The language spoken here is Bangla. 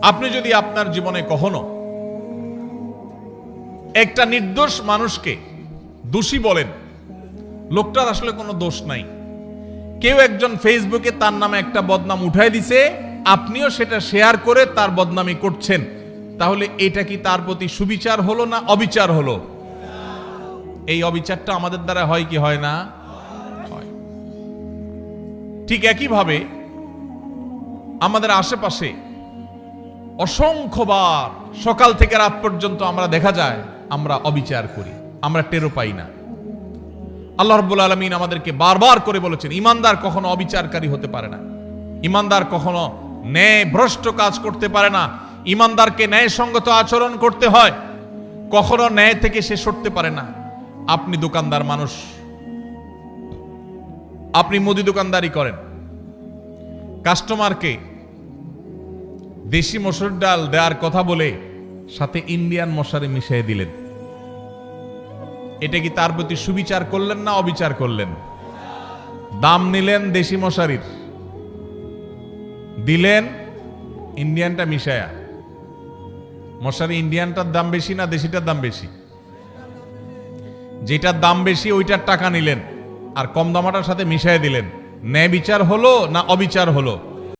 আপনি যদি আপনার জীবনে কখনো একটা নির্দোষ মানুষকে দোষী বলেন, লোকটার আসলে কোনো দোষ নাই, কেউ একজন ফেসবুকে তার নামে একটা বদনাম উঠাই দিছে, আপনিও সেটা শেয়ার করে তার বদনামি করছেন, তাহলে এটা কি তার প্রতি সুবিচার হলো না অবিচার হলো? এই অবিচারটা আমাদের দ্বারা হয় কি হয় না? হয়। ঠিক একইভাবে আমাদের আশেপাশে অসংখ্যবার সকাল থেকে রাত পর্যন্ত আমরা দেখা যায় আমরা অবিচার করি, আমরা টেরও পাই না। আল্লাহ রাব্বুল আলামিন আমাদেরকে বারবার করে বলেছেন, ইমানদার কখনো অবিচারকারী হতে পারে না, ইমানদার কখনো ন্যায় ভ্রষ্ট কাজ করতে পারে না, ইমানদারকে ন্যায়সঙ্গত আচরণ করতে হয়, কখনো ন্যায় থেকে সে সরতে পারে না। আপনি দোকানদার মানুষ, আপনি মুদি দোকানদারি করেন, কাস্টমারকে দেশি মসুর ডাল দেওয়ার কথা বলে সাথে ইন্ডিয়ান মশারি মিশিয়ে দিলেন, এটা কি তার প্রতি সুবিচার করলেন না অবিচার করলেন? দাম নিলেন দেশি মশারির, দিলেন ইন্ডিয়ানটা মিশায়া। মশারি ইন্ডিয়ানটার দাম বেশি না দেশিটার দাম বেশি? যেটার দাম বেশি ওইটার টাকা নিলেন আর কম দামাটার সাথে মিশাই দিলেন। ন্যায় বিচার হলো না অবিচার হলো?